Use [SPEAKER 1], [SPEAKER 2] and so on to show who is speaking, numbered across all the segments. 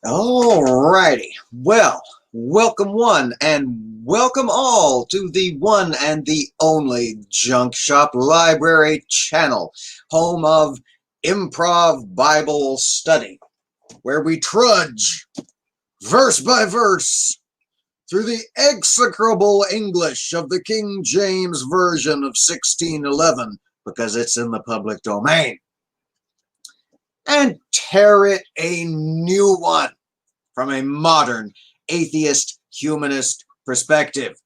[SPEAKER 1] Alrighty, well, welcome one and welcome all to the one and the only Junk Shop Library channel, home of Improv Bible Study, where we trudge verse by verse through the execrable English of the King James Version of 1611, because it's in the public domain, and tear it a new one from a modern atheist humanist perspective.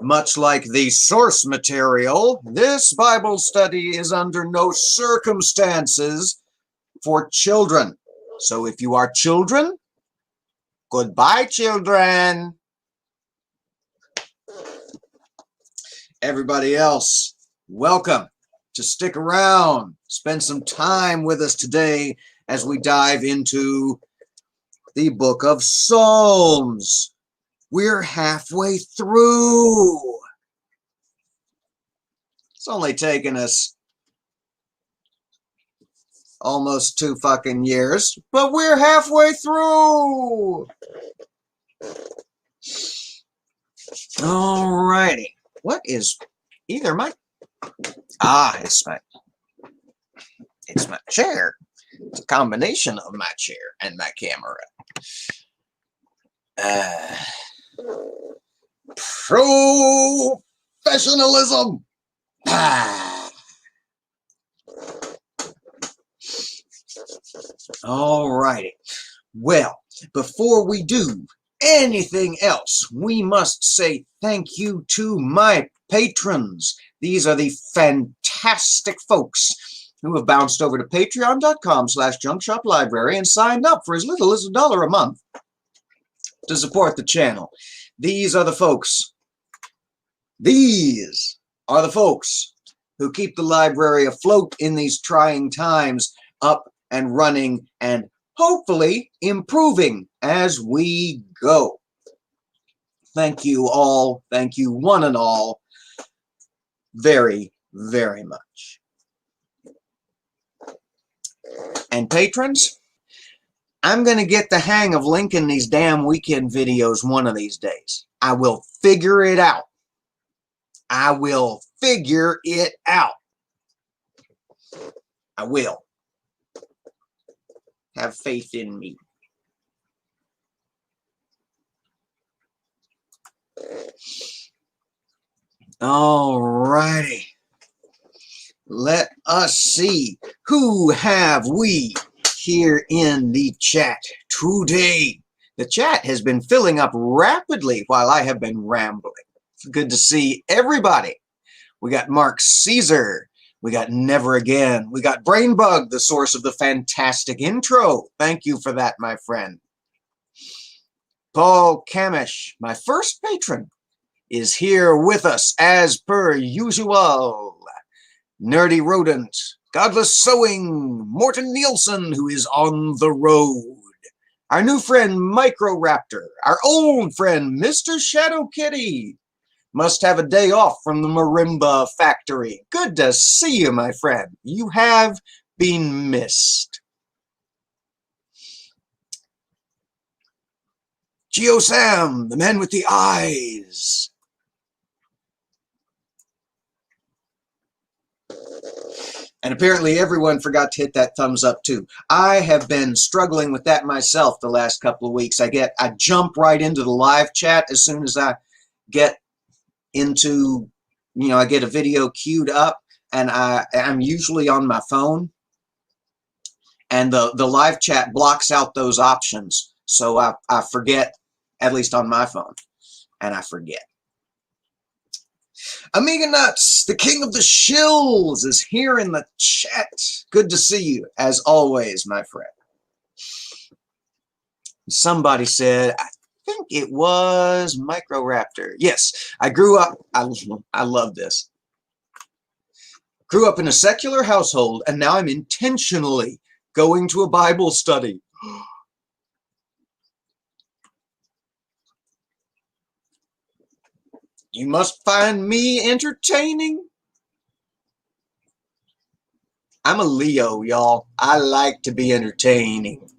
[SPEAKER 1] Much like the source material, this Bible study is under no circumstances for children. So if you are children, goodbye, children. Everybody else, welcome to stick around, spend some time with us today as we dive into the book of Psalms. We're halfway through. It's only taken us almost 2 fucking years, but we're halfway through. Alrighty. What is either my... it's my chair. It's a combination of my chair and my camera. Professionalism. Alrighty. Well, before we do anything else, we must say thank you to my patrons. These are the fantastic folks who have bounced over to patreon.com/junkshoplibrary and signed up for as little as $1 a month to support the channel. These are the folks. These are the folks who keep the library afloat in these trying times, up and running and hopefully improving as we go. Thank you all. Thank you one and all very, very much. And patrons, I'm going to get the hang of linking these damn weekend videos one of these days. I will figure it out. I will figure it out. I will. Have faith in me. All righty. Let us see. Who have we here in the chat today? The chat has been filling up rapidly while I have been rambling. It's good to see everybody. We got Mark Caesar. We got Never Again. We got Brainbug, the source of the fantastic intro. Thank you for that, my friend. Paul Kamish, my first patron, is here with us as per usual. Nerdy Rodent, Godless Sewing, Morton Nielsen, who is on the road. Our new friend Micro Raptor, our old friend Mr. Shadow Kitty. Must have a day off from the Marimba factory. Good to see you, my friend. You have been missed. Geo Sam, the man with the eyes. And apparently everyone forgot to hit that thumbs up too. I have been struggling with that myself the last couple of weeks. I jump right into the live chat as soon as I get into, I get a video queued up, and I'm usually on my phone, and the live chat blocks out those options. So I forget, at least on my phone, and I forget. Amiga Nuts, the king of the shills, is here in the chat. Good to see you, as always, my friend. Somebody said, I think it was Microraptor. Yes, I grew up, I love this. Grew up in a secular household, and now I'm intentionally going to a Bible study. You must find me entertaining. I'm a Leo, y'all. I like to be entertaining.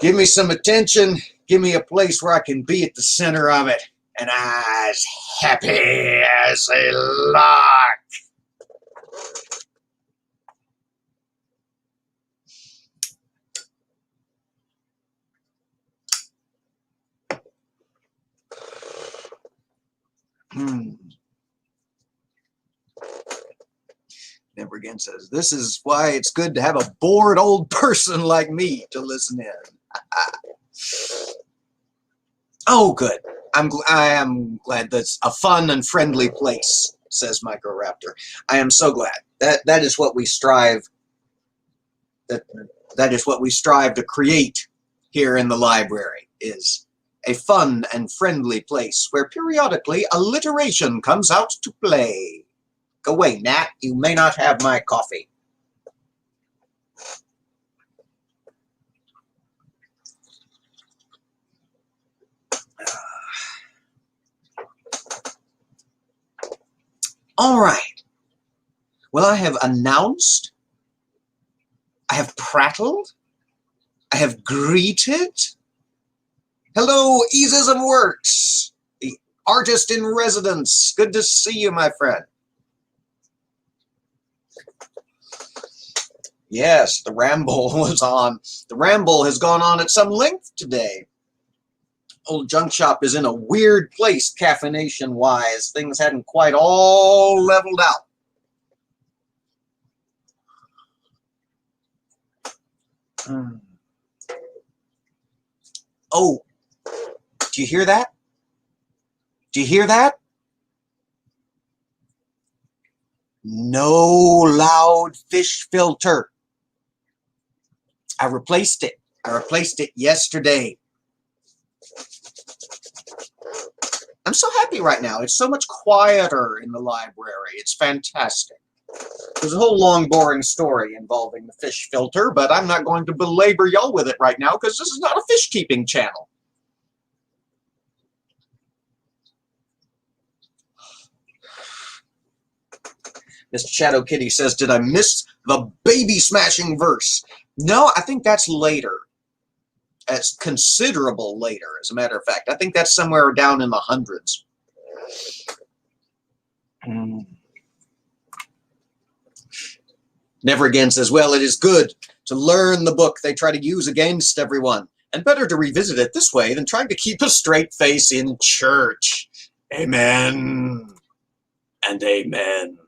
[SPEAKER 1] Give me some attention. Give me a place where I can be at the center of it. And I'm as happy as a lark. Never Again says, this is why it's good to have a bored old person like me to listen in. Oh, good. I am glad that's a fun and friendly place, says Microraptor. I am so glad. That is what we strive. That is what we strive to create here in the library, is a fun and friendly place where periodically alliteration comes out to play. Go away, Nat. You may not have my coffee. All right. Well, I have announced, I have prattled, I have greeted. Hello, Easism Works, the artist in residence. Good to see you, my friend. Yes, the ramble was on. The ramble has gone on at some length today. Old Junk Shop is in a weird place, caffeination-wise. Things hadn't quite all leveled out. Oh, do you hear that? Do you hear that? No loud fish filter. I replaced it. I replaced it yesterday. I'm so happy right now. It's so much quieter in the library. It's fantastic. There's a whole long, boring story involving the fish filter, but I'm not going to belabor y'all with it right now because this is not a fish keeping channel. Mr. Shadow Kitty says, did I miss the baby smashing verse? No, I think that's later. It's considerable later, as a matter of fact. I think that's somewhere down in the hundreds. Never Again says, well, it is good to learn the book they try to use against everyone, and better to revisit it this way than trying to keep a straight face in church. Amen. And amen.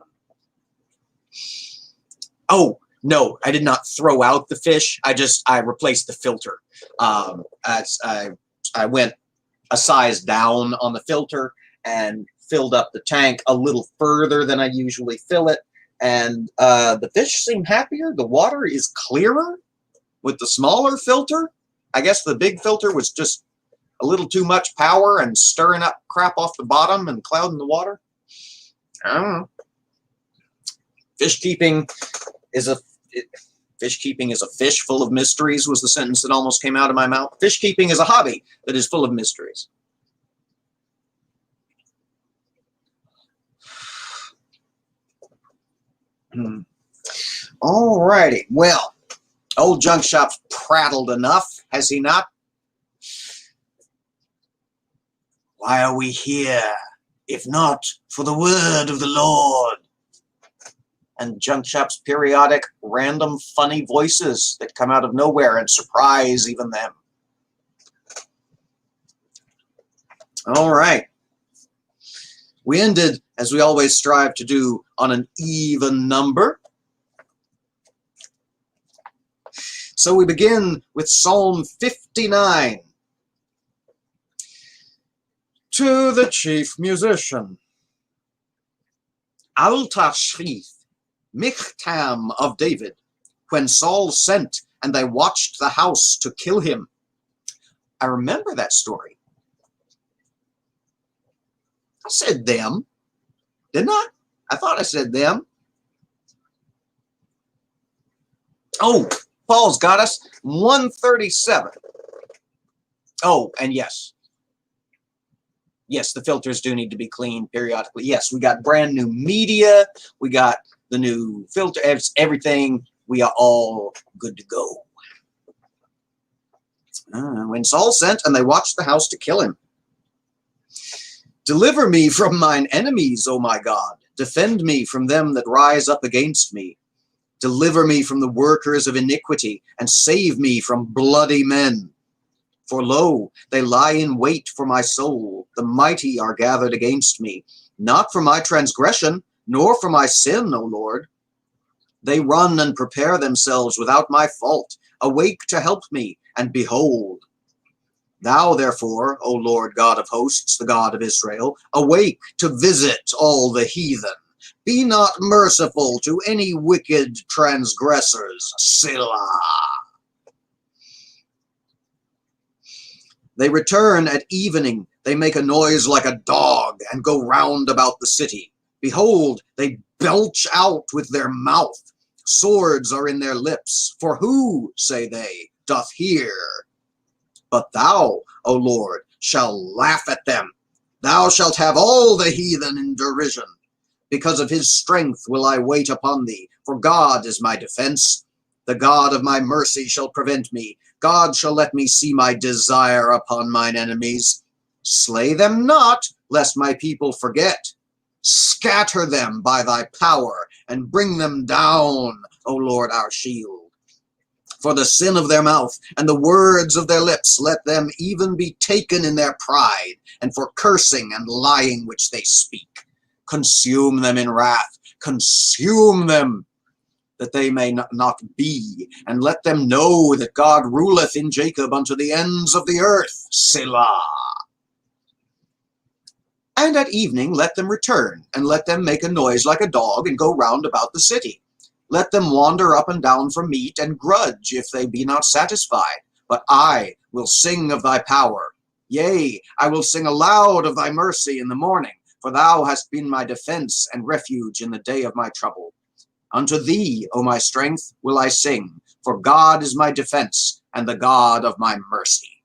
[SPEAKER 1] Oh, no, I did not throw out the fish. I replaced the filter. I went a size down on the filter and filled up the tank a little further than I usually fill it. And the fish seem happier. The water is clearer with the smaller filter. I guess the big filter was just a little too much power and stirring up crap off the bottom and clouding the water. I don't know. Fish keeping is a fish full of mysteries, was the sentence that almost came out of my mouth. Fish keeping is a hobby that is full of mysteries. All righty. Well, old Junk Shop's prattled enough, has he not? Why are we here, if not for the word of the Lord? And Junk Shop's periodic, random, funny voices that come out of nowhere and surprise even them. All right. We ended, as we always strive to do, on an even number. So we begin with Psalm 59. To the chief musician. Al Tashchith, Michtam of David, when Saul sent and they watched the house to kill him. I remember that story. I said them, didn't I? I thought I said them. Oh, Paul's got us 137. Oh, and yes. Yes, the filters do need to be cleaned periodically. Yes, we got brand new media. We got the new filter, everything. We are all good to go. When Saul sent, and they watched the house to kill him. Deliver me from mine enemies, O my God. Defend me from them that rise up against me. Deliver me from the workers of iniquity, and save me from bloody men. For lo, they lie in wait for my soul. The mighty are gathered against me, not for my transgression, nor for my sin, O Lord. They run and prepare themselves without my fault. Awake to help me, and behold. Thou, therefore, O Lord God of hosts, the God of Israel, awake to visit all the heathen. Be not merciful to any wicked transgressors. Selah. They return at evening. They make a noise like a dog and go round about the city. Behold, they belch out with their mouth. Swords are in their lips. For who, say they, doth hear? But thou, O Lord, shalt laugh at them. Thou shalt have all the heathen in derision. Because of his strength will I wait upon thee, for God is my defense. The God of my mercy shall prevent me. God shall let me see my desire upon mine enemies. Slay them not, lest my people forget. Scatter them by thy power, and bring them down, O Lord our shield. For the sin of their mouth, and the words of their lips, let them even be taken in their pride, and for cursing and lying which they speak. Consume them in wrath, consume them, that they may not be, and let them know that God ruleth in Jacob unto the ends of the earth. Selah. And at evening let them return, and let them make a noise like a dog, and go round about the city. Let them wander up and down for meat, and grudge if they be not satisfied. But I will sing of thy power. Yea, I will sing aloud of thy mercy in the morning, for thou hast been my defense and refuge in the day of my trouble. Unto thee, O my strength, will I sing, for God is my defense and the God of my mercy.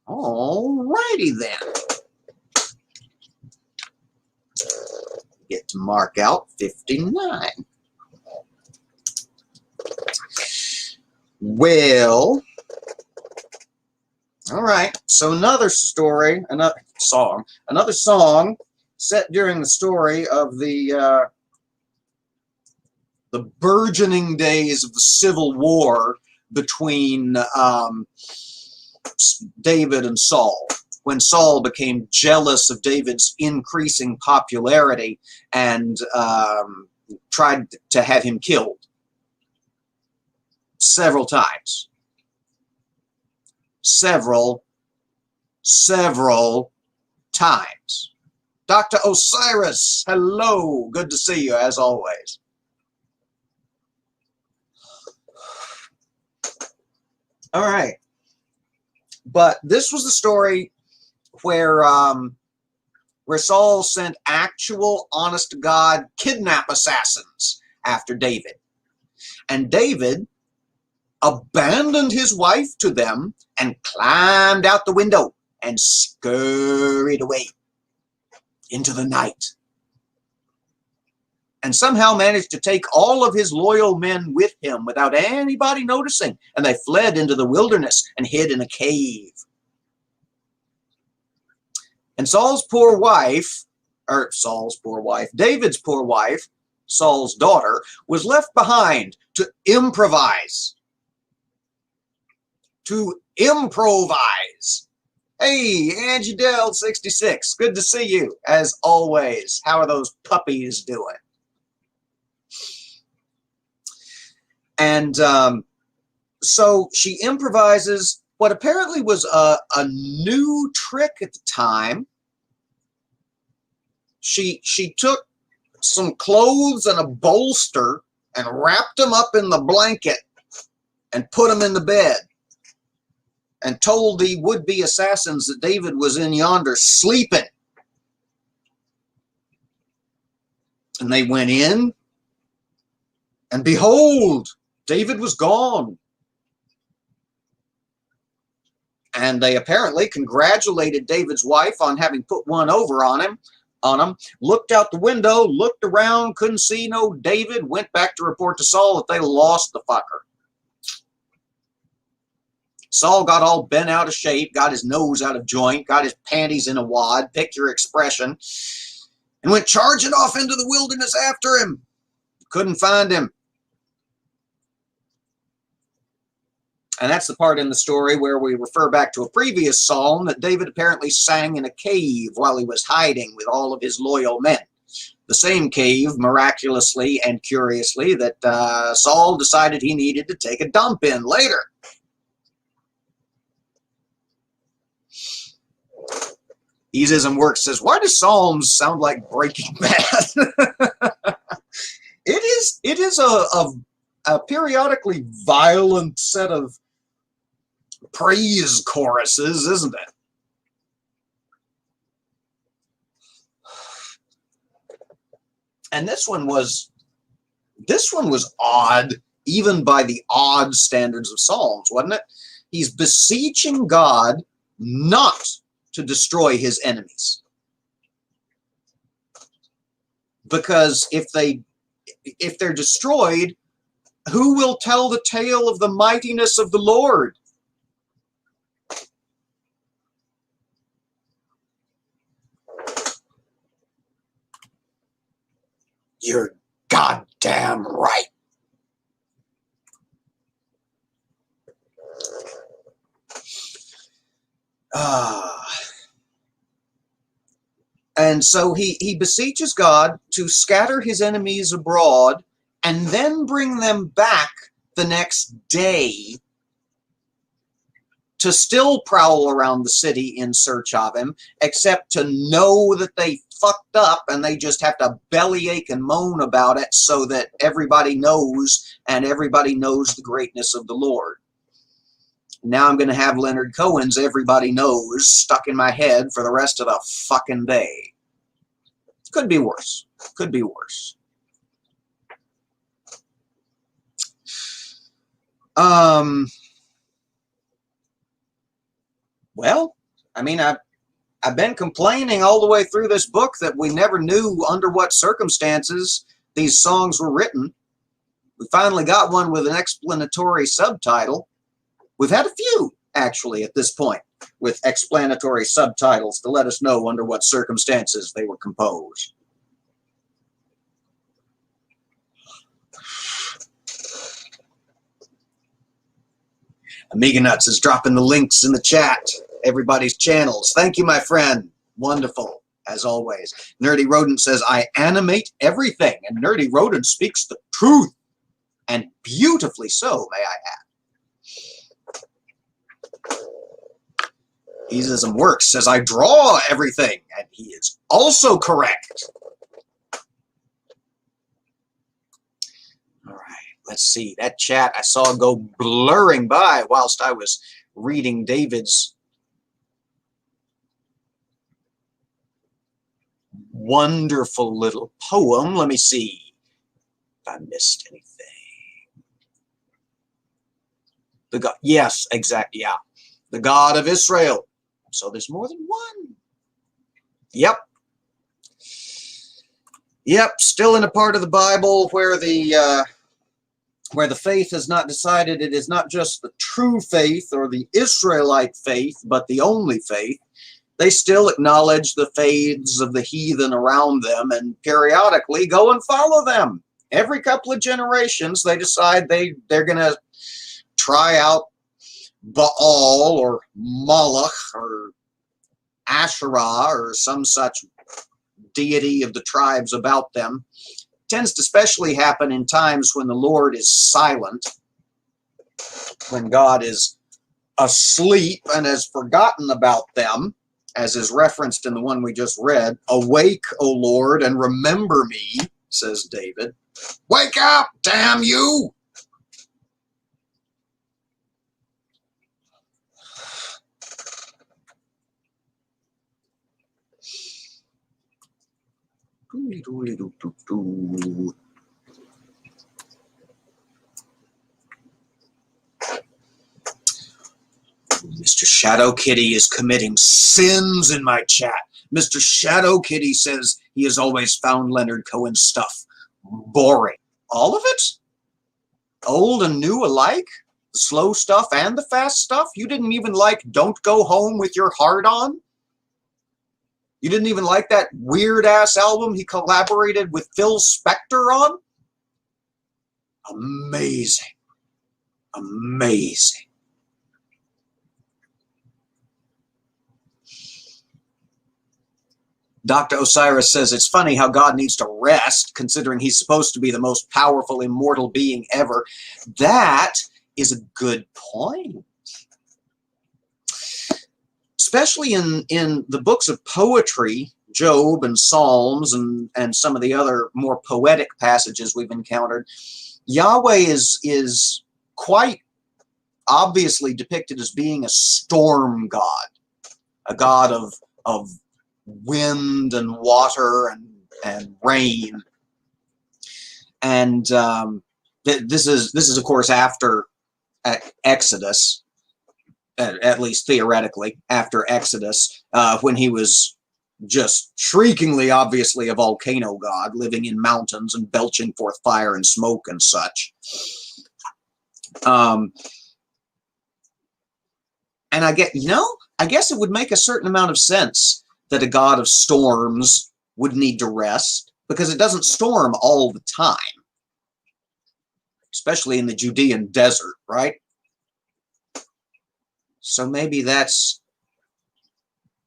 [SPEAKER 1] All righty then. Get to mark out 59. Well, all right. So another story, another song set during the story of the burgeoning days of the Civil War between David and Saul, when Saul became jealous of David's increasing popularity and tried to have him killed several times. Several times. Dr. Osiris, hello. Good to see you, as always. All right. But this was the story where Saul sent actual, honest-to-God kidnap assassins after David. And David abandoned his wife to them and climbed out the window and scurried away into the night. And somehow managed to take all of his loyal men with him without anybody noticing. And they fled into the wilderness and hid in a cave. And David's poor wife, Saul's daughter, was left behind to improvise. Hey, Angie Dell 66, good to see you, as always. How are those puppies doing? And so she improvises what apparently was a new trick at the time. She took some clothes and a bolster and wrapped him up in the blanket and put him in the bed and told the would-be assassins that David was in yonder sleeping. And they went in, and behold, David was gone. And they apparently congratulated David's wife on having put one over on him, looked out the window, looked around, couldn't see no David, went back to report to Saul that they lost the fucker. Saul got all bent out of shape, got his nose out of joint, got his panties in a wad, pick your expression, and went charging off into the wilderness after him. Couldn't find him. And that's the part in the story where we refer back to a previous psalm that David apparently sang in a cave while he was hiding with all of his loyal men. The same cave, miraculously and curiously, that Saul decided he needed to take a dump in later. Easism Works says, why do Psalms sound like Breaking Bad? It is a periodically violent set of praise choruses, isn't it? And this one was odd, even by the odd standards of Psalms, wasn't it? He's beseeching God not to destroy his enemies. Because if they're destroyed, who will tell the tale of the mightiness of the Lord? You're goddamn right. And so he beseeches God to scatter his enemies abroad and then bring them back the next day to still prowl around the city in search of him, except to know that they fucked up and they just have to bellyache and moan about it so that everybody knows, and everybody knows the greatness of the Lord. Now I'm going to have Leonard Cohen's Everybody Knows stuck in my head for the rest of the fucking day. Could be worse. Could be worse. Well, I mean, I've been complaining all the way through this book that we never knew under what circumstances these songs were written. We finally got one with an explanatory subtitle. We've had a few, actually, at this point, with explanatory subtitles to let us know under what circumstances they were composed. Amiga Nuts is dropping the links in the chat. Everybody's channels. Thank you, my friend. Wonderful, as always. Nerdy Rodent says, I animate everything, and Nerdy Rodent speaks the truth, and beautifully so, may I add. Easism Works says, I draw everything, and he is also correct. All right, let's see. That chat I saw go blurring by whilst I was reading David's wonderful little poem. Let me see if I missed anything. The God, yes, exactly, yeah. The God of Israel. So there's more than one. Yep. Yep, still in a part of the Bible where the faith has not decided it is not just the true faith or the Israelite faith, but the only faith. They still acknowledge the faiths of the heathen around them and periodically go and follow them. Every couple of generations, they decide they're going to try out Baal or Moloch or Asherah or some such deity of the tribes about them. It tends to especially happen in times when the Lord is silent, when God is asleep and has forgotten about them, as is referenced in the one we just read. Awake, O Lord, and remember me, says David. Wake up, damn you! Mr. Shadow Kitty is committing sins in my chat. Mr. Shadow Kitty says he has always found Leonard Cohen's stuff boring. All of it? Old and new alike? The slow stuff and the fast stuff? You didn't even like Don't Go Home with Your Heart On? You didn't even like that weird-ass album he collaborated with Phil Spector on? Amazing. Amazing. Dr. Osiris says, it's funny how God needs to rest, considering he's supposed to be the most powerful immortal being ever. That is a good point. Especially in the books of poetry, Job and Psalms and some of the other more poetic passages we've encountered, Yahweh is quite obviously depicted as being a storm god, a god of wind and water and rain. And this is of course after Exodus, at least theoretically after Exodus, when he was just shriekingly obviously a volcano god living in mountains and belching forth fire and smoke and such. And I guess it would make a certain amount of sense that a god of storms would need to rest, because it doesn't storm all the time, especially in the Judean desert, right? So maybe that's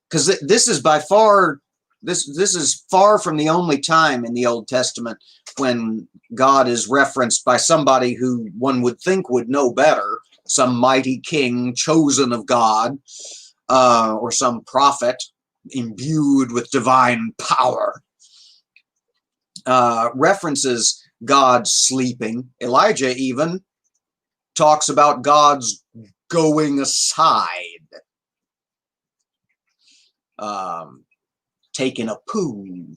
[SPEAKER 1] because this is by far this is far from the only time in the Old Testament when God is referenced by somebody who one would think would know better, some mighty king chosen of God, or some prophet imbued with divine power. References God sleeping. Elijah even talks about God's going aside, taking a poo.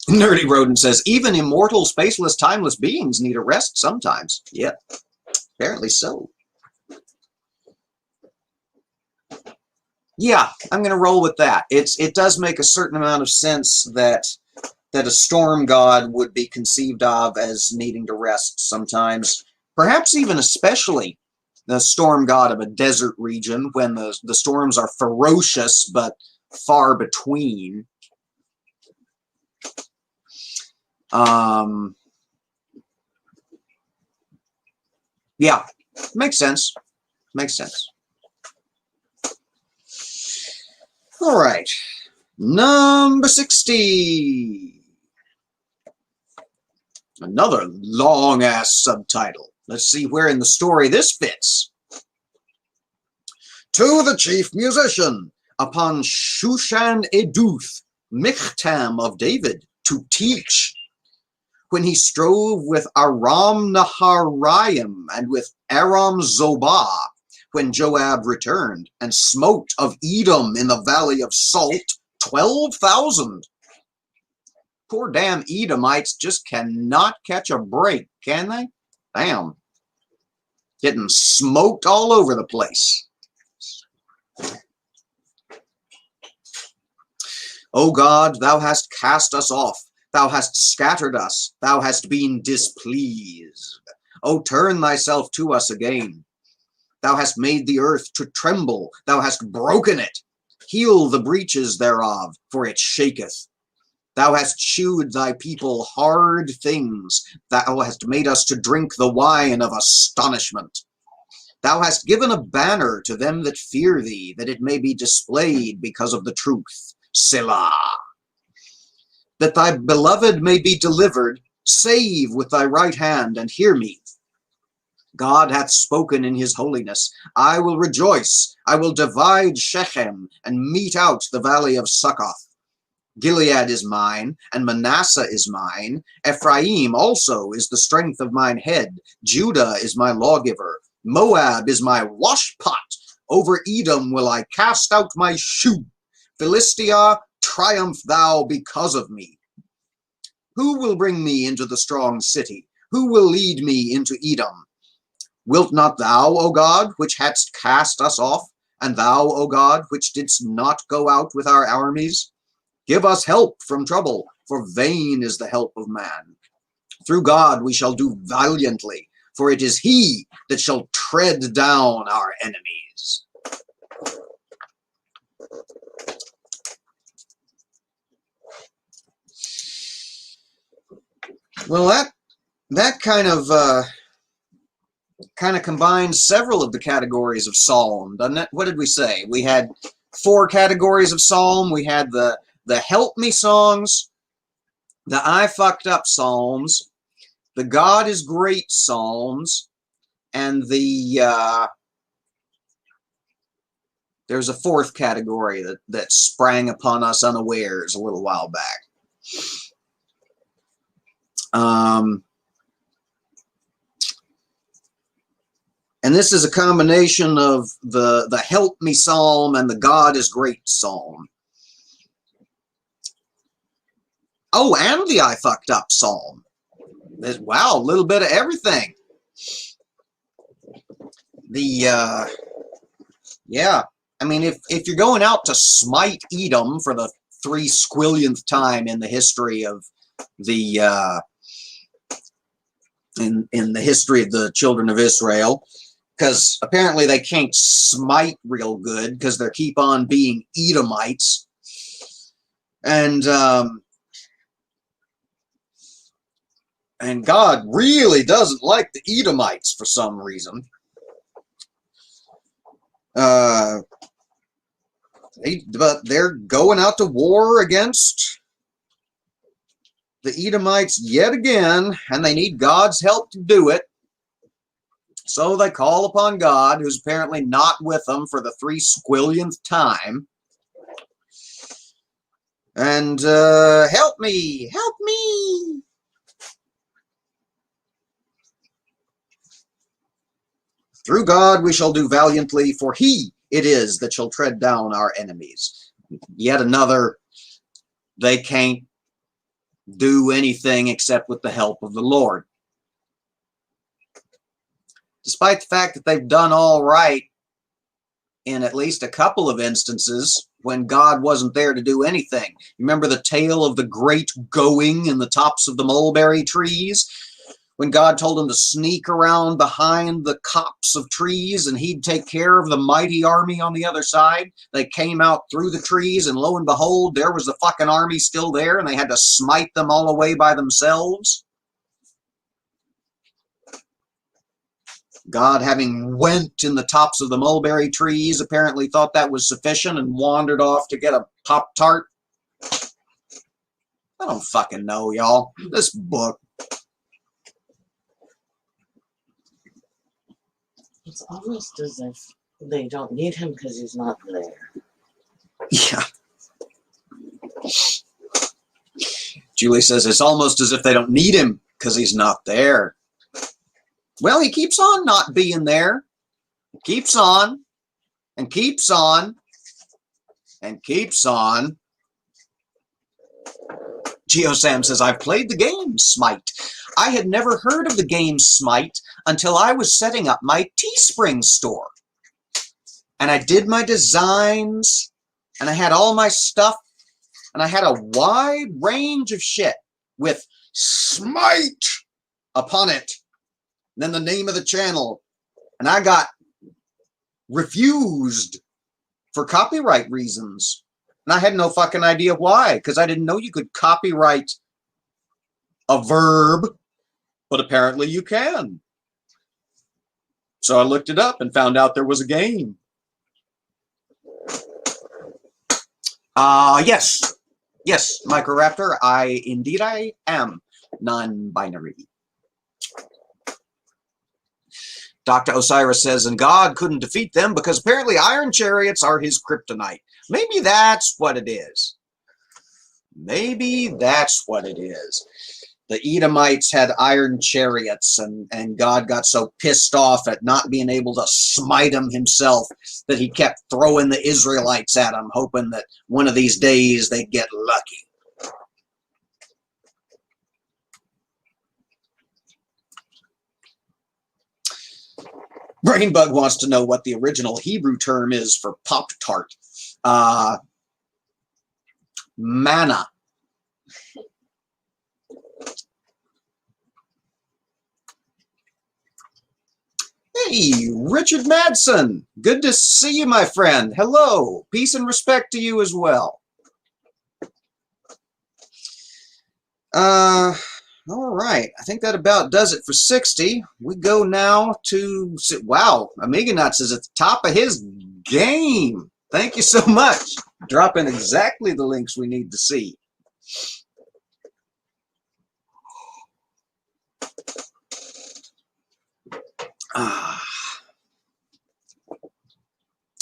[SPEAKER 1] Nerdy Rodent says, even immortal, spaceless, timeless beings need a rest sometimes. Yeah, apparently so. Yeah, I'm going to roll with that. It does make a certain amount of sense that a storm god would be conceived of as needing to rest sometimes. Perhaps even especially the storm god of a desert region when the storms are ferocious but far between. Yeah, makes sense. Makes sense. All right, number 60. Another long-ass subtitle. Let's see where in the story this fits. To the chief musician, upon Shushan Eduth, Michtam of David, to teach. When he strove with Aram Naharaim and with Aram Zobah, when Joab returned and smote of Edom in the valley of Salt 12,000. Poor damn Edomites just cannot catch a break, can they? Damn. Getting smoked all over the place. O God, thou hast cast us off. Thou hast scattered us. Thou hast been displeased. O turn thyself to us again. Thou hast made the earth to tremble. Thou hast broken it. Heal the breaches thereof, for it shaketh. Thou hast shewed thy people hard things. Thou hast made us to drink the wine of astonishment. Thou hast given a banner to them that fear thee, that it may be displayed because of the truth. Selah. That thy beloved may be delivered, save with thy right hand, and hear me. God hath spoken in his holiness. I will rejoice. I will divide Shechem and mete out the valley of Succoth. Gilead is mine, and Manasseh is mine. Ephraim also is the strength of mine head. Judah is my lawgiver. Moab is my washpot. Over Edom will I cast out my shoe. Philistia, triumph thou because of me. Who will bring me into the strong city? Who will lead me into Edom? Wilt not thou, O God, which hadst cast us off, and thou, O God, which didst not go out with our armies? Give us help from trouble, for vain is the help of man. Through God we shall do valiantly, for it is he that shall tread down our enemies. Well, that kind of combines several of the categories of psalm, doesn't it? What did we say? We had 4 categories of psalm. We had the help me songs, the I fucked up psalms, the God is great psalms, and the there's a 4th category that sprang upon us unawares a little while back. And this is a combination of the help me psalm and the God is great psalm. Oh, and the I fucked up psalm. Wow, a little bit of everything. Yeah, I mean, if you're going out to smite Edom for the 3 squillionth time in the history of the in the history of the children of Israel, because apparently they can't smite real good because they keep on being Edomites, and God really doesn't like the Edomites for some reason. But they're going out to war against the Edomites yet again, and they need God's help to do it. So they call upon God, who's apparently not with them for the 3 squillionth time. And help me, help me. Through God we shall do valiantly, for he it is that shall tread down our enemies. Yet another, they can't do anything except with the help of the Lord. Despite the fact that they've done all right in at least a couple of instances when God wasn't there to do anything. Remember the tale of the great going in the tops of the mulberry trees? When God told him to sneak around behind the copse of trees and he'd take care of the mighty army on the other side. They came out through the trees and lo and behold, there was the fucking army still there and they had to smite them all away by themselves. God, having went in the tops of the mulberry trees, apparently thought that was sufficient and wandered off to get a Pop-Tart. I don't fucking know, y'all. This book.
[SPEAKER 2] It's almost as if they don't need him because he's not there.
[SPEAKER 1] Yeah. Julie says it's almost as if they don't need him because he's not there. Well, he keeps on not being there. Keeps on and keeps on and keeps on. GeoSam says, I've played the game Smite. I had never heard of the game Smite until I was setting up my Teespring store. And I did my designs, and I had all my stuff, and I had a wide range of shit with Smite upon it. And then the name of the channel. And I got refused for copyright reasons. And I had no fucking idea why, because I didn't know you could copyright a verb, but apparently you can. So I looked it up and found out there was a game. Yes. Yes, Microraptor, indeed I am non-binary. Dr. Osiris says, and God couldn't defeat them because apparently iron chariots are his kryptonite. Maybe that's what it is. Maybe that's what it is. The Edomites had iron chariots, and God got so pissed off at not being able to smite them himself that he kept throwing the Israelites at them, hoping that one of these days they'd get lucky. Brainbug wants to know what the original Hebrew term is for Pop-Tart. Manna. Hey, Richard Madsen. Good to see you, my friend. Hello. Peace and respect to you as well. All right. I think that about does it for 60. We go now to, wow, Amiga Nuts is at the top of his game. Thank you so much. Dropping exactly the links we need to see.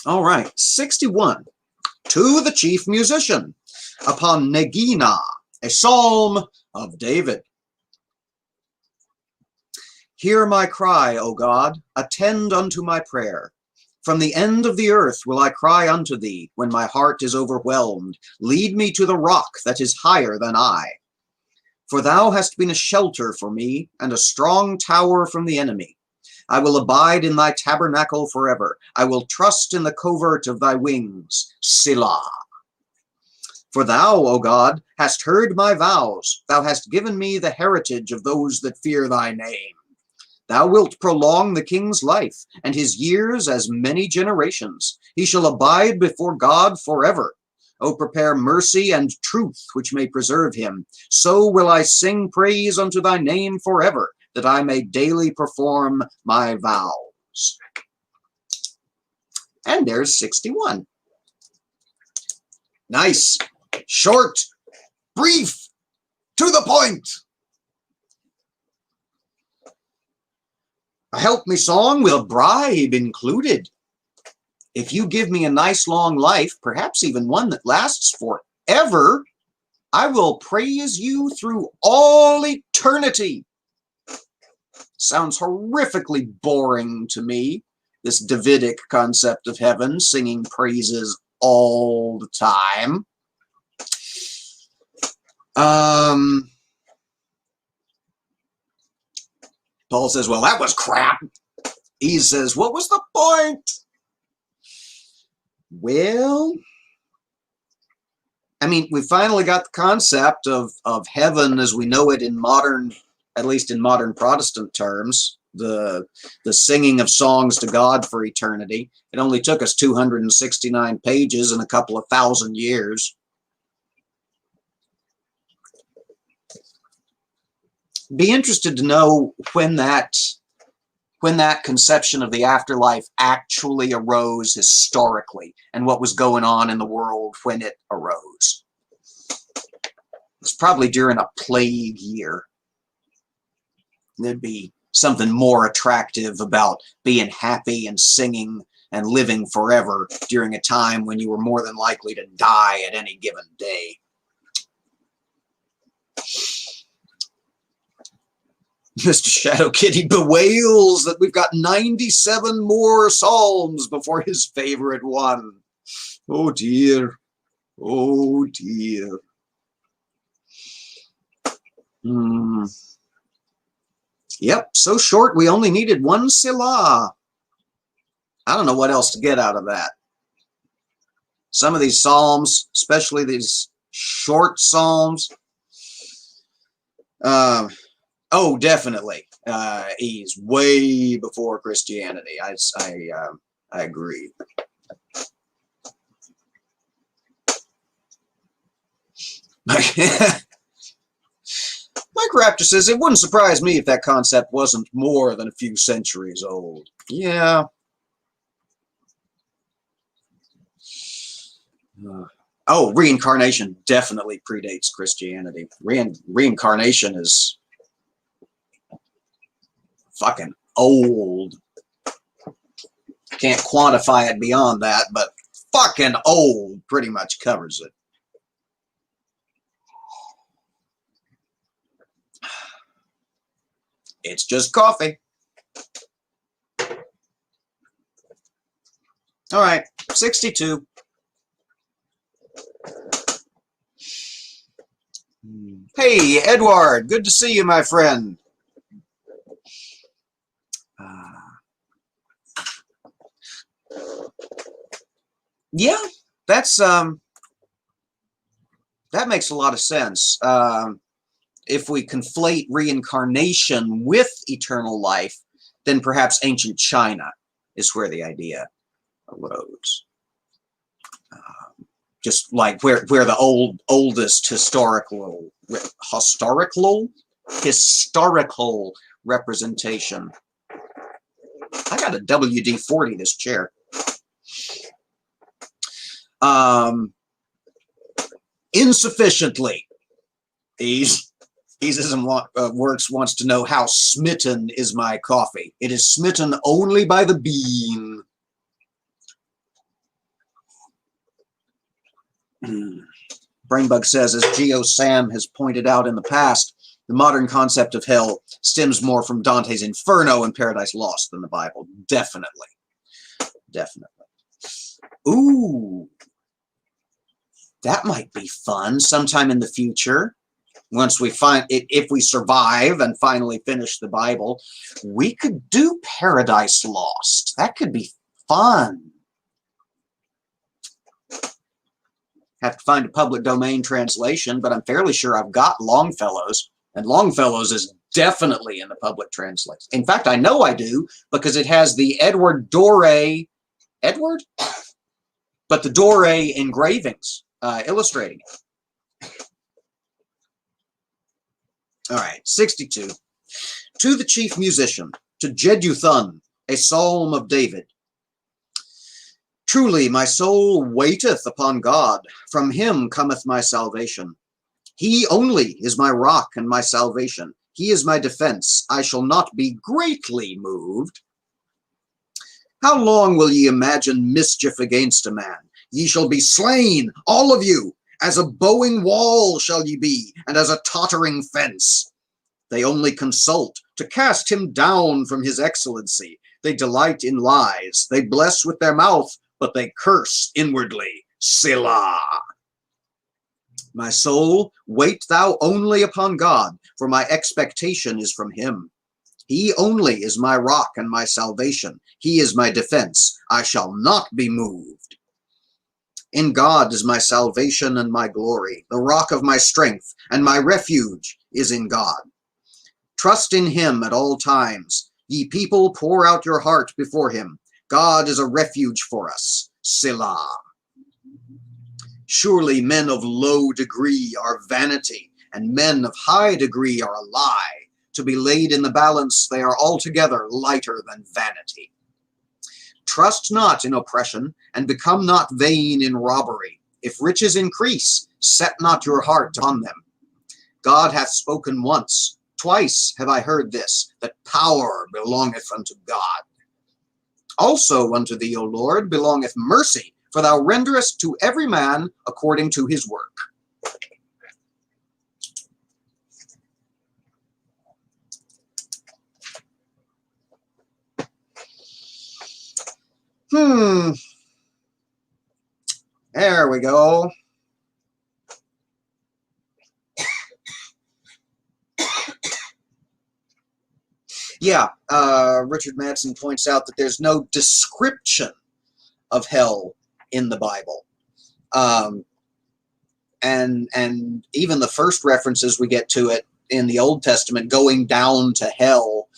[SPEAKER 1] All right, 61. To the chief musician, upon Negina, a psalm of David. Hear my cry, O God, attend unto my prayer. From the end of the earth will I cry unto thee, when my heart is overwhelmed. Lead me to the rock that is higher than I. For thou hast been a shelter for me, and a strong tower from the enemy. I will abide in thy tabernacle forever. I will trust in the covert of thy wings. Selah. For thou, O God, hast heard my vows. Thou hast given me the heritage of those that fear thy name. Thou wilt prolong the king's life, and his years as many generations. He shall abide before God forever. O prepare mercy and truth, which may preserve him. So will I sing praise unto thy name forever, that I may daily perform my vows. And there's 61. Nice, short, brief, to the point. A help me song with a bribe included. If you give me a nice long life, perhaps even one that lasts forever, I will praise you through all eternity. Sounds horrifically boring to me, this Davidic concept of heaven, singing praises all the time. Paul says, well, that was crap. He says, what was the point? Well, I mean, we finally got the concept of heaven as we know it in modern, at least in modern Protestant terms, the singing of songs to God for eternity. It only took us 269 pages and a couple of thousand years. Be interested to know when that conception of the afterlife actually arose historically and what was going on in the world when it arose. It's probably during a plague year. There'd be something more attractive about being happy and singing and living forever during a time when you were more than likely to die at any given day. Mr. Shadow Kitty bewails that we've got 97 more psalms before his favorite one. Oh dear. Oh dear. Yep, so short we only needed one Selah. I don't know what else to get out of that. Some of these psalms, especially these short psalms, oh, definitely. He's way before Christianity. I agree. Mike Raptor says, it wouldn't surprise me if that concept wasn't more than a few centuries old. Yeah. Oh, reincarnation definitely predates Christianity. Reincarnation is fucking old. Can't quantify it beyond that, but fucking old pretty much covers it. It's just coffee. All right, 62. Hey, Edward, good to see you, my friend. Yeah, that's that makes a lot of sense. If we conflate reincarnation with eternal life, then perhaps ancient China is where the idea arose. Just like where the oldest historical representation. I got a WD-40 this chair. Insufficiently. Works wants to know how smitten is my coffee. It is smitten only by the bean. Brainbug says, as Geo Sam has pointed out in the past, the modern concept of hell stems more from Dante's Inferno and Paradise Lost than the Bible. Definitely. Definitely. Ooh. That might be fun sometime in the future. Once we find it, if we survive and finally finish the Bible, we could do Paradise Lost. That could be fun. Have to find a public domain translation, but I'm fairly sure I've got Longfellow's, and Longfellow's is definitely in the public translation. In fact, I know I do because it has the Edward Doré, but the Doré engravings illustrating it. All right, 62. To the chief musician, to Jeduthun, a psalm of David. Truly, my soul waiteth upon God. From him cometh my salvation. He only is my rock and my salvation. He is my defense. I shall not be greatly moved. How long will ye imagine mischief against a man? Ye shall be slain, all of you. As a bowing wall shall ye be, and as a tottering fence. They only consult to cast him down from his excellency. They delight in lies. They bless with their mouth, but they curse inwardly. Selah. My soul, wait thou only upon God, for my expectation is from him. He only is my rock and my salvation. He is my defense. I shall not be moved. In God is my salvation and my glory. The rock of my strength and my refuge is in God. Trust in him at all times. Ye people, pour out your heart before him. God is a refuge for us. Selah. Surely men of low degree are vanity, and men of high degree are a lie. To be laid in the balance, they are altogether lighter than vanity. Trust not in oppression, and become not vain in robbery. If riches increase, set not your heart on them. God hath spoken once. Twice have I heard this, that power belongeth unto God. Also unto thee, O Lord, belongeth mercy, for thou renderest to every man according to his work. There we go. Yeah, Richard Madsen points out that there's no description of hell in the Bible. And even the first references we get to it in the Old Testament, going down to hell,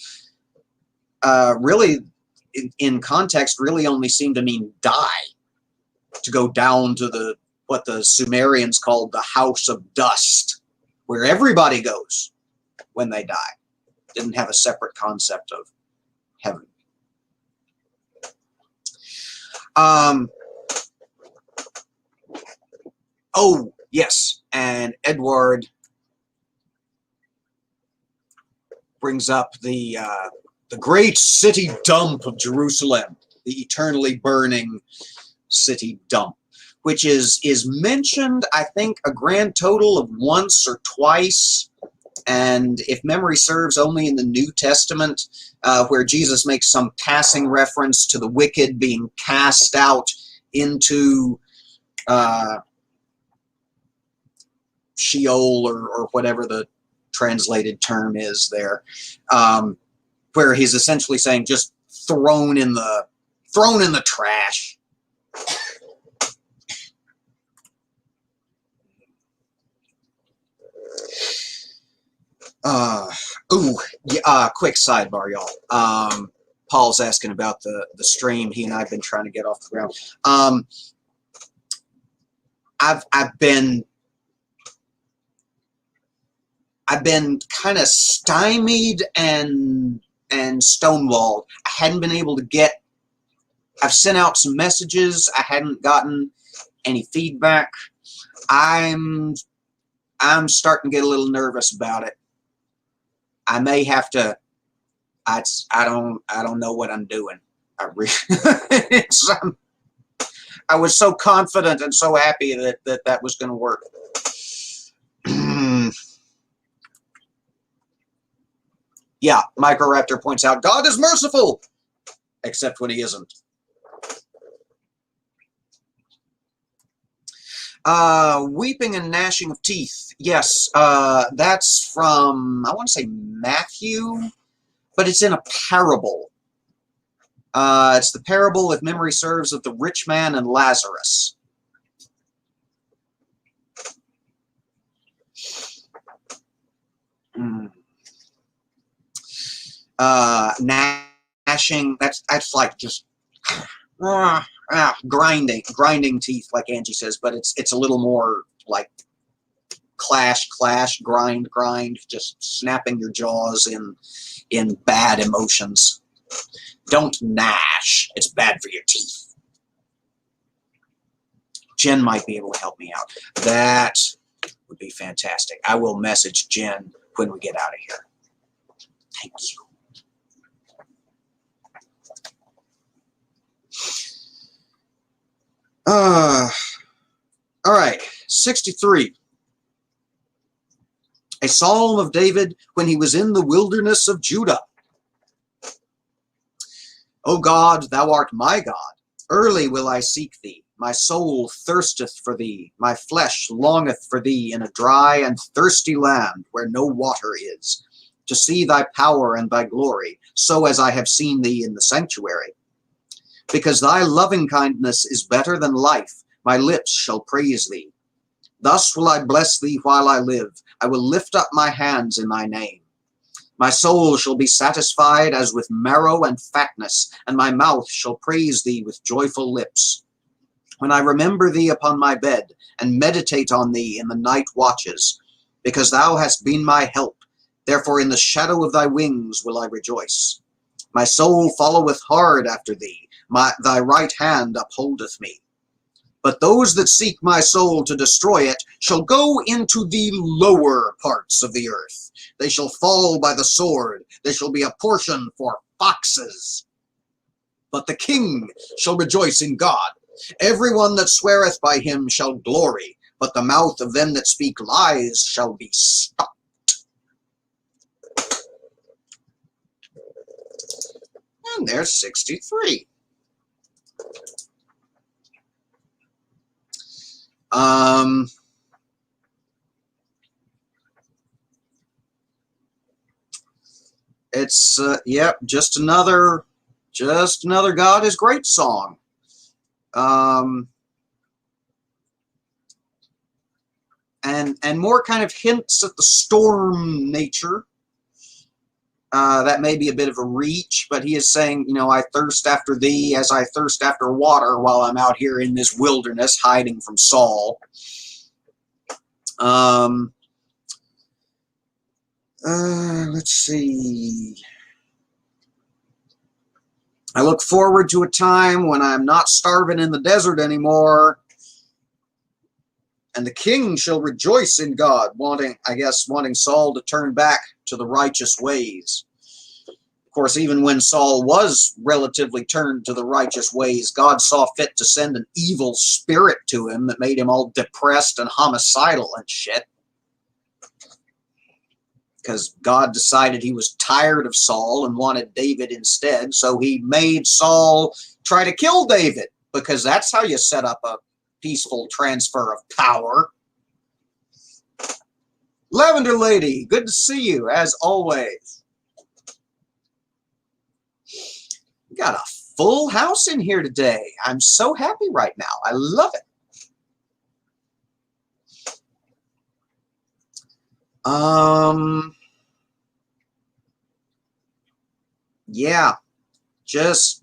[SPEAKER 1] really, in context, really only seem to mean die. To go down to what the Sumerians called the house of dust, where everybody goes when they die. Didn't have a separate concept of heaven. Oh, yes, and Edward brings up the great city dump of Jerusalem, the eternally burning city dump, which is mentioned, I think, a grand total of once or twice And if memory serves, only in the New Testament, where Jesus makes some passing reference to the wicked being cast out into Sheol, or whatever the translated term is there, where he's essentially saying just thrown in the trash. Quick sidebar, y'all. Paul's asking about the stream. He and I have been trying to get off the ground. I've been kind of stymied and stonewalled. I hadn't been able to get. I've sent out some messages. I hadn't gotten any feedback. I'm starting to get a little nervous about it. I may have to. I don't know what I'm doing. I was so confident and so happy that was going to work. Yeah, Microraptor points out, God is merciful, except when he isn't. Weeping and gnashing of teeth. Yes, that's from, I want to say Matthew, but it's in a parable. It's the parable, if memory serves, of the rich man and Lazarus. Gnashing, that's like just grinding teeth, like Angie says, but it's a little more like clash, grind, just snapping your jaws in bad emotions. Don't gnash. It's bad for your teeth. Jen might be able to help me out. That would be fantastic. I will message Jen when we get out of here. Thank you. All right, 63. A psalm of David when he was in the wilderness of Judah. O God, thou art my God. Early will I seek thee. My soul thirsteth for thee. My flesh longeth for thee in a dry and thirsty land where no water is, to see thy power and thy glory, so as I have seen thee in the sanctuary. Because thy loving kindness is better than life, my lips shall praise thee. Thus will I bless thee while I live. I will lift up my hands in thy name. My soul shall be satisfied as with marrow and fatness, and my mouth shall praise thee with joyful lips. When I remember thee upon my bed, and meditate on thee in the night watches, because thou hast been my help, therefore in the shadow of thy wings will I rejoice. My soul followeth hard after thee, thy right hand upholdeth me. But those that seek my soul to destroy it shall go into the lower parts of the earth. They shall fall by the sword. They shall be a portion for foxes. But the king shall rejoice in God. Everyone that sweareth by him shall glory, but the mouth of them that speak lies shall be stopped. And there's 63. It's yep, just another God is great song. And more kind of hints at the storm nature. That may be a bit of a reach, but he is saying, you know, I thirst after thee as I thirst after water while I'm out here in this wilderness hiding from Saul. Let's see. I look forward to a time when I'm not starving in the desert anymore. And the king shall rejoice in God, wanting Saul to turn back to the righteous ways. Of course, even when Saul was relatively turned to the righteous ways, God saw fit to send an evil spirit to him that made him all depressed and homicidal and shit. because God decided he was tired of Saul and wanted David instead. So he made Saul try to kill David, because that's how you set up a peaceful transfer of power. Lavender Lady, good to see you, as always. We got a full house in here today. I'm so happy right now. I love it. Yeah, just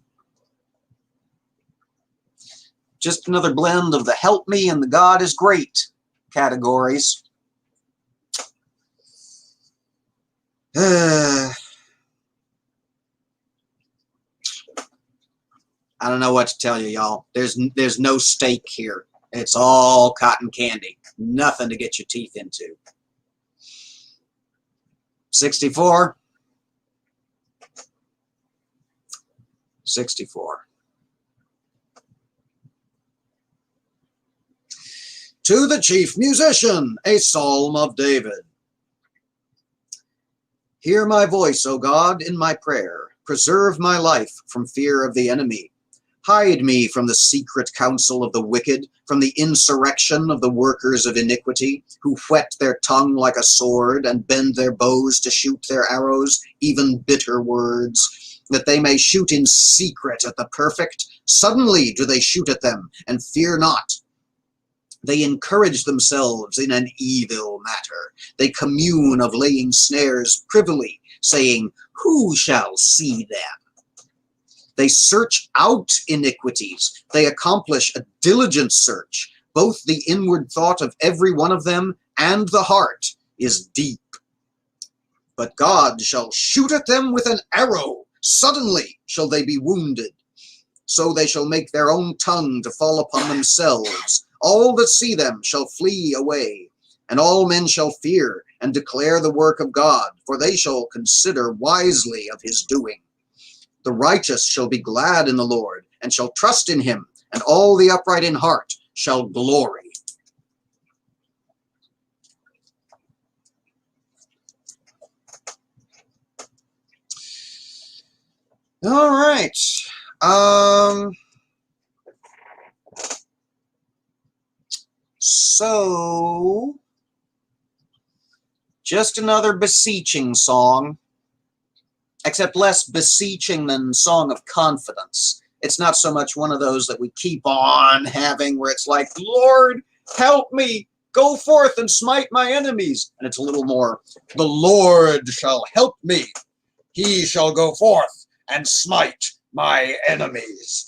[SPEAKER 1] another blend of the help me and the God is great categories. I don't know what to tell you, y'all. There's no steak here. It's all cotton candy. Nothing to get your teeth into. 64. 64. To the chief musician, a psalm of David. Hear my voice, O God, in my prayer. Preserve my life from fear of the enemy. Hide me from the secret counsel of the wicked, from the insurrection of the workers of iniquity, who whet their tongue like a sword and bend their bows to shoot their arrows, even bitter words, that they may shoot in secret at the perfect. Suddenly do they shoot at them, and fear not. They encourage themselves in an evil matter. They commune of laying snares privily, saying, who shall see them? They search out iniquities. They accomplish a diligent search. Both the inward thought of every one of them and the heart is deep. But God shall shoot at them with an arrow. Suddenly shall they be wounded. So they shall make their own tongue to fall upon themselves. All that see them shall flee away, and all men shall fear and declare the work of God, for they shall consider wisely of his doing. The righteous shall be glad in the Lord, and shall trust in him, and all the upright in heart shall glory. All right. So, just another beseeching song, except less beseeching than Song of Confidence. It's not so much one of those that we keep on having where it's like, Lord, help me, go forth and smite my enemies. And it's a little more, the Lord shall help me. He shall go forth and smite my enemies.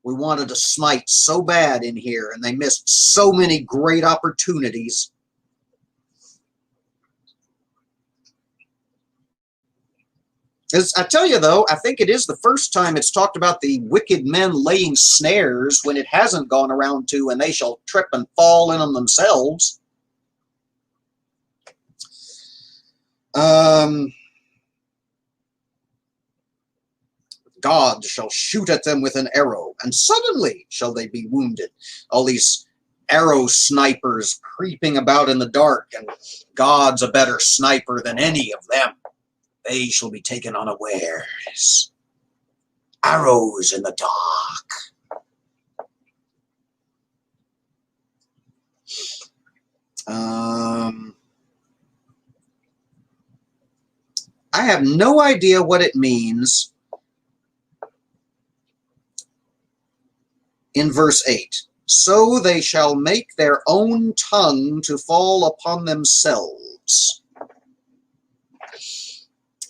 [SPEAKER 1] We wanted to smite so bad in here, and they missed so many great opportunities. I tell you, though, I think it is the first time it's talked about the wicked men laying snares when it hasn't gone around to, and they shall trip and fall in them themselves. God shall shoot at them with an arrow, and suddenly shall they be wounded. All these arrow snipers creeping about in the dark, and God's a better sniper than any of them. They shall be taken unawares. Arrows in the dark. I have no idea what it means in verse 8. So they shall make their own tongue to fall upon themselves.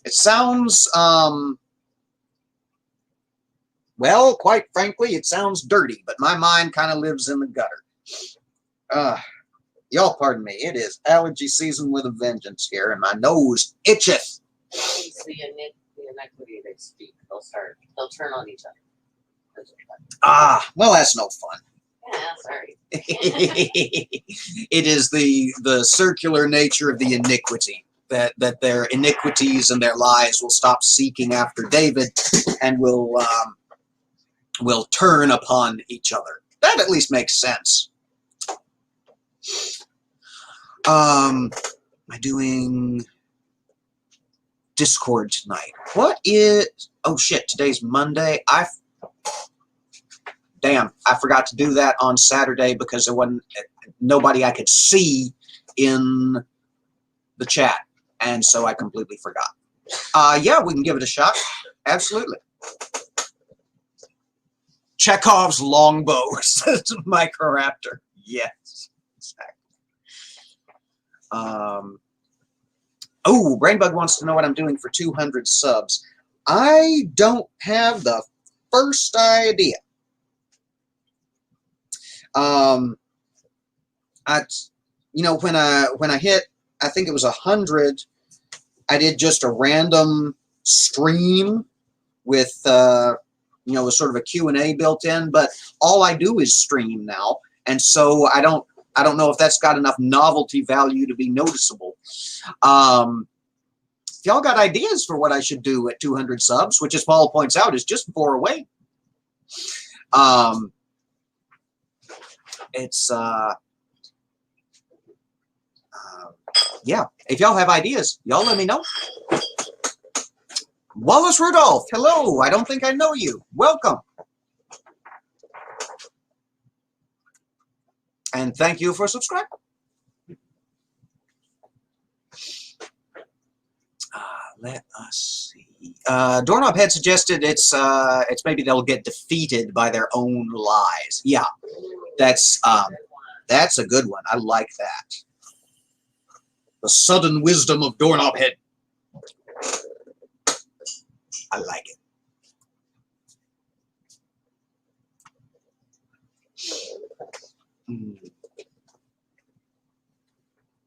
[SPEAKER 1] It sounds, well, quite frankly, it sounds dirty, but my mind kind of lives in the gutter. Y'all pardon me. It is allergy season with a vengeance here, and my nose itcheth.
[SPEAKER 2] It's the inequity they speak. They'll turn on each other.
[SPEAKER 1] Well, that's no fun.
[SPEAKER 2] Yeah, sorry.
[SPEAKER 1] It is the circular nature of the iniquity, that their iniquities and their lies will stop seeking after David and will turn upon each other. That at least makes sense. Am I doing Discord tonight? What is... Oh shit, today's Monday. Damn, I forgot to do that on Saturday because there wasn't nobody I could see in the chat. And so I completely forgot. Yeah, we can give it a shot. Absolutely. Chekhov's longbow, says Microraptor. Yes, exactly. Oh, Brainbug wants to know what I'm doing for 200 subs. I don't have the first idea. When I hit, I think it was 100, I did just a random stream with with sort of a Q&A built in, but all I do is stream now, and so I don't know if that's got enough novelty value to be noticeable. If y'all got ideas for what I should do at 200 subs, which, as Paul points out, is just 4 away. Yeah, if y'all have ideas, y'all let me know. Wallace Rudolph, hello. I don't think I know you. Welcome. And thank you for subscribing. Let us see. Doorknob had suggested it's maybe they'll get defeated by their own lies. Yeah, that's a good one. I like that. The sudden wisdom of Doorknob Head. I like it.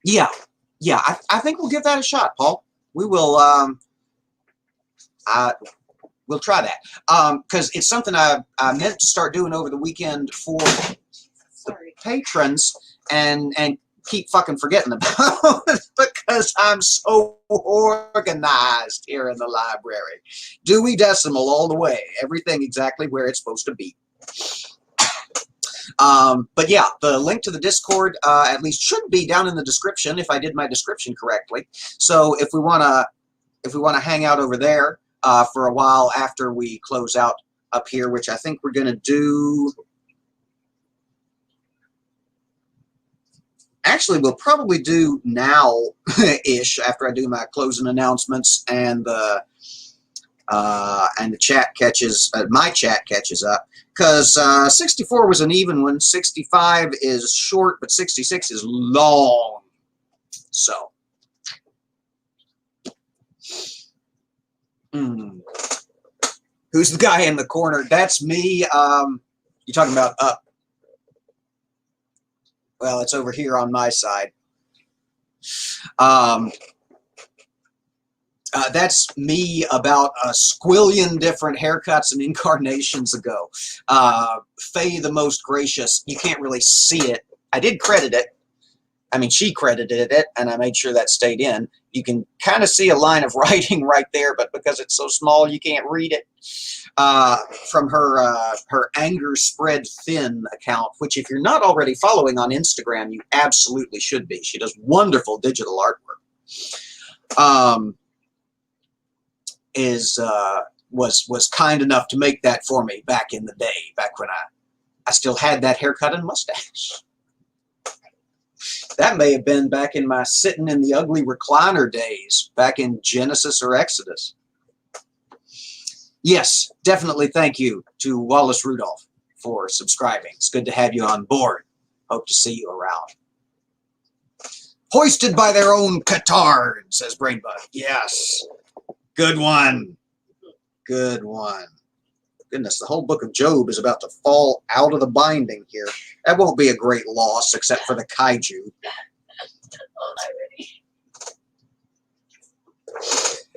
[SPEAKER 1] Yeah. I think we'll give that a shot, Paul. We will. We'll try that because it's something I meant to start doing over the weekend for the patrons and keep fucking forgetting about because I'm so organized here in the library. Dewey Decimal all the way. Everything exactly where it's supposed to be. But yeah, the link to the Discord at least should be down in the description if I did my description correctly. So if we wanna hang out over there for a while after we close out up here, which I think we're gonna do. Actually, we'll probably do now-ish after I do my closing announcements and the chat catches, my chat catches up. Because 64 was an even one, 65 is short, but 66 is long. So, who's the guy in the corner? That's me. You talking about up? Well, it's over here on my side. That's me about a squillion different haircuts and incarnations ago. Faye the Most Gracious, you can't really see it. I did credit it. I mean, she credited it, and I made sure that stayed in. You can kind of see a line of writing right there, but because it's so small, you can't read it. From her Anger Spread Thin account, which if you're not already following on Instagram, you absolutely should be. She does wonderful digital artwork. Was kind enough to make that for me back in the day, back when I still had that haircut and mustache. That may have been back in my sitting in the ugly recliner days, back in Genesis or Exodus. Yes, definitely thank you to Wallace Rudolph for subscribing. It's good to have you on board. Hope to see you around. Hoisted by their own petard, says Brainbug. Yes. Good one. Good one. Goodness, the whole book of Job is about to fall out of the binding here. That won't be a great loss, except for the kaiju.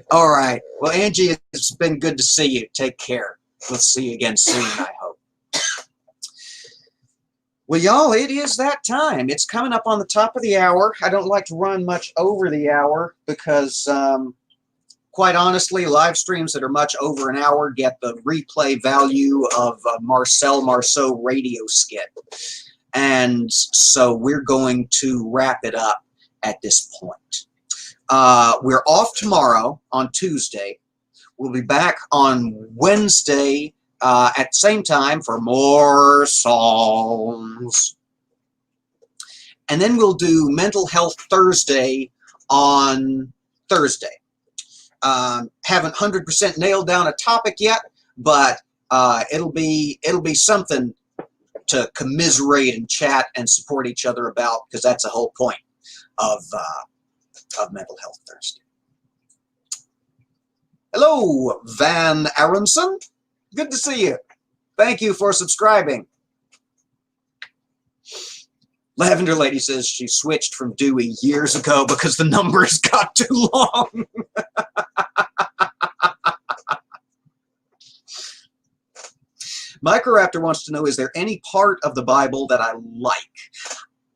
[SPEAKER 1] All right. Well, Angie, it's been good to see you. Take care. We'll see you again soon, I hope. Well, y'all, it is that time. It's coming up on the top of the hour. I don't like to run much over the hour because... quite honestly, live streams that are much over an hour get the replay value of a Marcel Marceau radio skit. And so we're going to wrap it up. at this point. We're off tomorrow on Tuesday. We'll be back on Wednesday at the same time for more songs. And then we'll do Mental Health Thursday on Thursday. Haven't 100% nailed down a topic yet, but it'll be something to commiserate and chat and support each other about, because that's the whole point of Mental Health Thursday. Hello, Van Aronson. Good to see you. Thank you for subscribing. Lavender Lady says she switched from Dewey years ago because the numbers got too long. Microraptor wants to know, is there any part of the Bible that I like?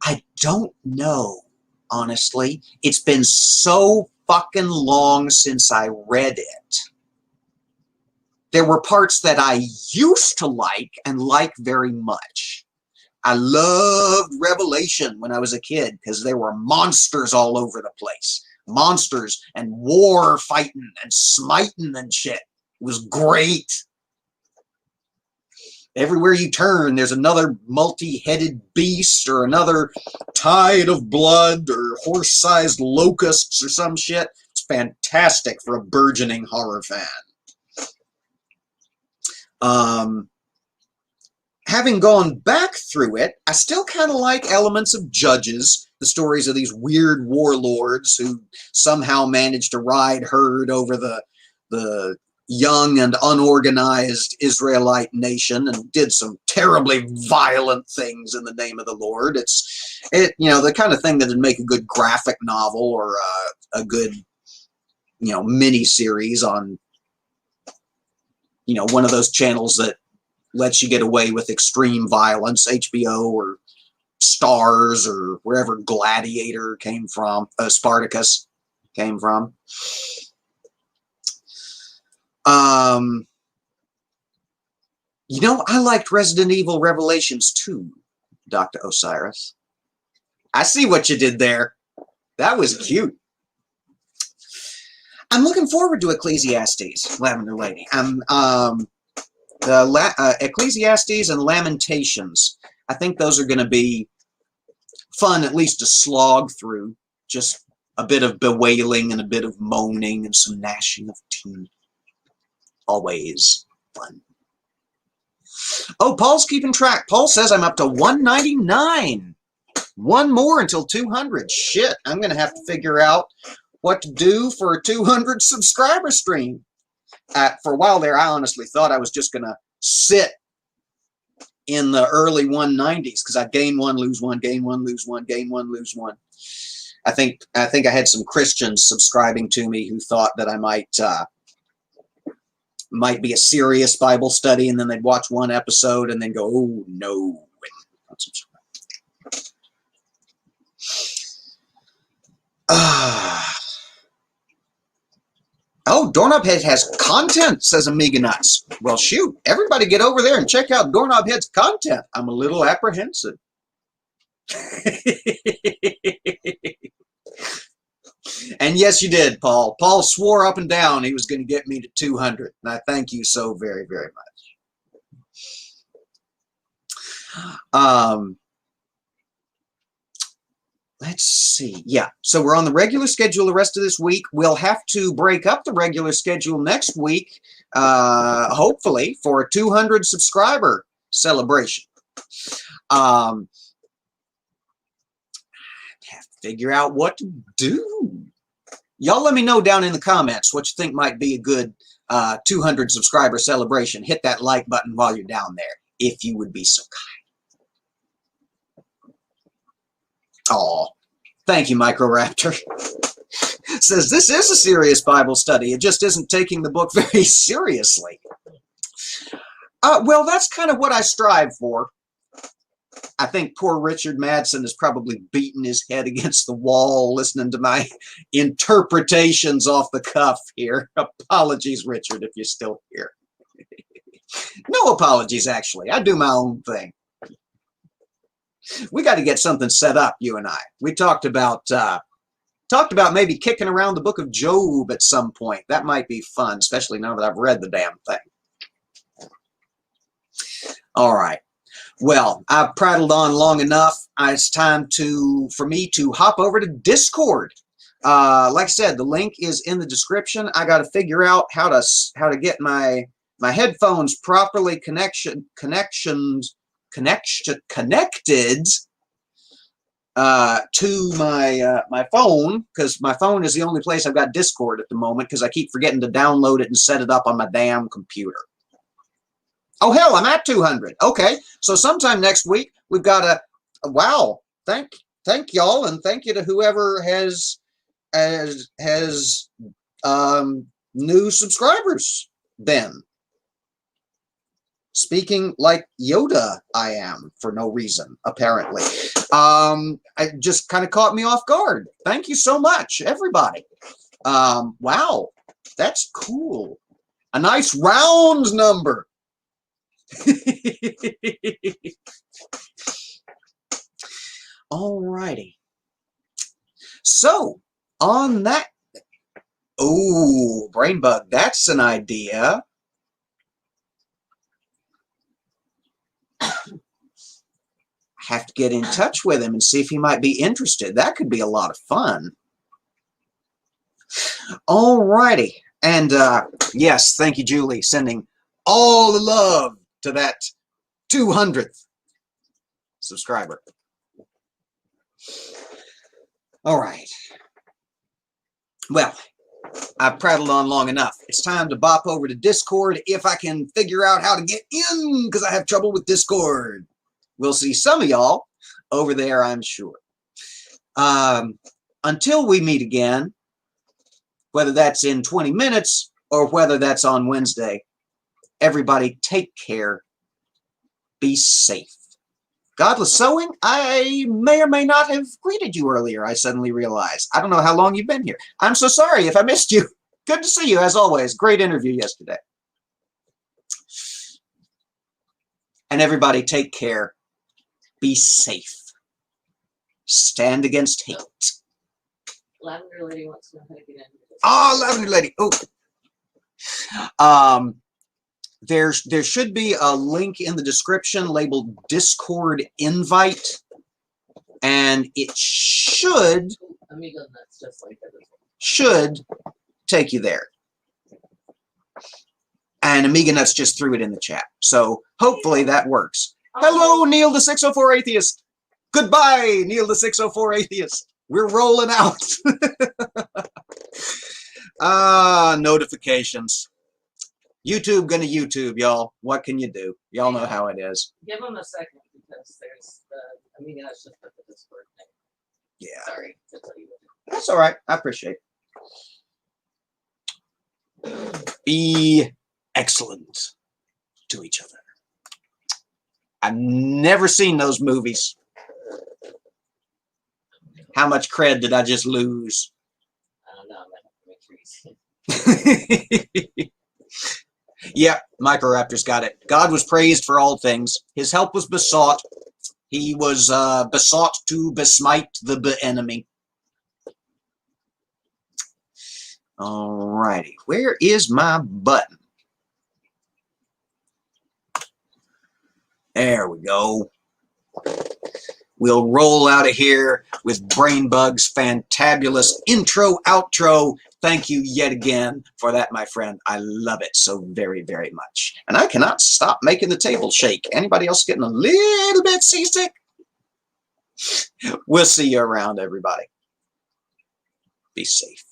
[SPEAKER 1] I don't know, honestly. It's been so fucking long since I read it. There were parts that I used to like and like very much. I loved Revelation when I was a kid because there were monsters all over the place. Monsters and war fighting and smiting and shit. It was great. Everywhere you turn, there's another multi-headed beast or another tide of blood or horse-sized locusts or some shit. It's fantastic for a burgeoning horror fan. Having gone back through it, I still kind of like elements of Judges, the stories of these weird warlords who somehow managed to ride herd over the young and unorganized Israelite nation and did some terribly violent things in the name of the Lord. You know, the kind of thing that would make a good graphic novel or a good, you know, mini series on, you know, one of those channels that lets you get away with extreme violence, HBO or Stars or wherever Gladiator came from, Spartacus came from. You know, I liked Resident Evil Revelations 2, Dr. Osiris. I see what you did there. That was cute. I'm looking forward to Ecclesiastes, Lavender Lady. Ecclesiastes and Lamentations. I think those are going to be fun, at least to slog through. Just a bit of bewailing and a bit of moaning and some gnashing of teeth. Always fun. Oh, Paul's keeping track. Paul says I'm up to 199. One more until 200. Shit, I'm going to have to figure out what to do for a 200 subscriber stream. For a while there, I honestly thought I was just going to sit in the early 190s because I gain one, lose one, gain one, lose one, gain one, lose one. I think I had some Christians subscribing to me who thought that I might be a serious Bible study, and then they'd watch one episode and then go, oh, no. Oh, Doorknobhead has content, says Amiga Nuts. Well, shoot, everybody get over there and check out Doorknobhead's content. I'm a little apprehensive. And yes, you did, Paul. Paul swore up and down he was going to get me to 200. And I thank you so very, very much. Let's see. Yeah, so we're on the regular schedule the rest of this week. We'll have to break up the regular schedule next week, hopefully, for a 200 subscriber celebration. Have to figure out what to do. Y'all let me know down in the comments what you think might be a good 200 subscriber celebration. Hit that like button while you're down there, if you would be so kind. Oh, thank you, Microraptor. Says this is a serious Bible study. It just isn't taking the book very seriously. Well, that's kind of what I strive for. I think poor Richard Madsen is probably beating his head against the wall listening to my interpretations off the cuff here. Apologies, Richard, if you're still here. No apologies, actually. I do my own thing. We got to get something set up, you and I. We talked about talked about maybe kicking around the book of Job at some point. That might be fun, especially now that I've read the damn thing. All right. Well, I've prattled on long enough. It's time for me to hop over to Discord. Like I said, the link is in the description. I got to figure out how to get my headphones properly connected to my phone, because my phone is the only place I've got Discord at the moment, because I keep forgetting to download it and set it up on my damn computer. Oh hell, I'm at 200. Okay, so sometime next week we've got a wow. Thank y'all, and thank you to whoever has new subscribers. Then, speaking like Yoda, I am for no reason apparently. It just kind of caught me off guard. Thank you so much, everybody. Wow, that's cool. A nice round number. Alrighty. So on that, oh, brain bug, that's an idea. Have to get in touch with him and see if he might be interested. That could be a lot of fun. Alrighty. And yes, thank you, Julie, sending all the love to that 200th subscriber. All right. Well, I've prattled on long enough. It's time to bop over to Discord if I can figure out how to get in, because I have trouble with Discord. We'll see some of y'all over there, I'm sure. Until we meet again, whether that's in 20 minutes or whether that's on Wednesday, everybody take care. Be safe. Godless Sewing, I may or may not have greeted you earlier, I suddenly realized. I don't know how long you've been here. I'm so sorry if I missed you. Good to see you, as always. Great interview yesterday. And everybody take care. Be safe. Stand against hate.
[SPEAKER 2] Lavender Lady wants to know how to get in.
[SPEAKER 1] Oh, Lavender Lady. Oh. There should be a link in the description labeled Discord invite, and it should take you there. And Amiga Nuts just threw it in the chat, so hopefully that works. Hello, Neil the 604 Atheist. Goodbye, Neil the 604 Atheist. We're rolling out. Notifications. YouTube gonna YouTube, y'all. What can you do? Y'all know how it is.
[SPEAKER 2] Give them a second, because there's the Amiga Nuts just put the Discord thing.
[SPEAKER 1] Yeah.
[SPEAKER 2] Sorry to tell you.
[SPEAKER 1] That's all right. I appreciate it. Be excellent to each other. I've never seen those movies. How much cred did I just lose?
[SPEAKER 2] I don't know. I'm gonna have to make sure you see.
[SPEAKER 1] Yeah, Microraptor's got it. God was praised for all things. His help was besought. He was besought to besmite the enemy. Alrighty, where is my button? There we go. We'll roll out of here with Brainbug's fantabulous intro, outro. Thank you yet again for that, my friend. I love it so very, very much. And I cannot stop making the table shake. Anybody else getting a little bit seasick? We'll see you around, everybody. Be safe.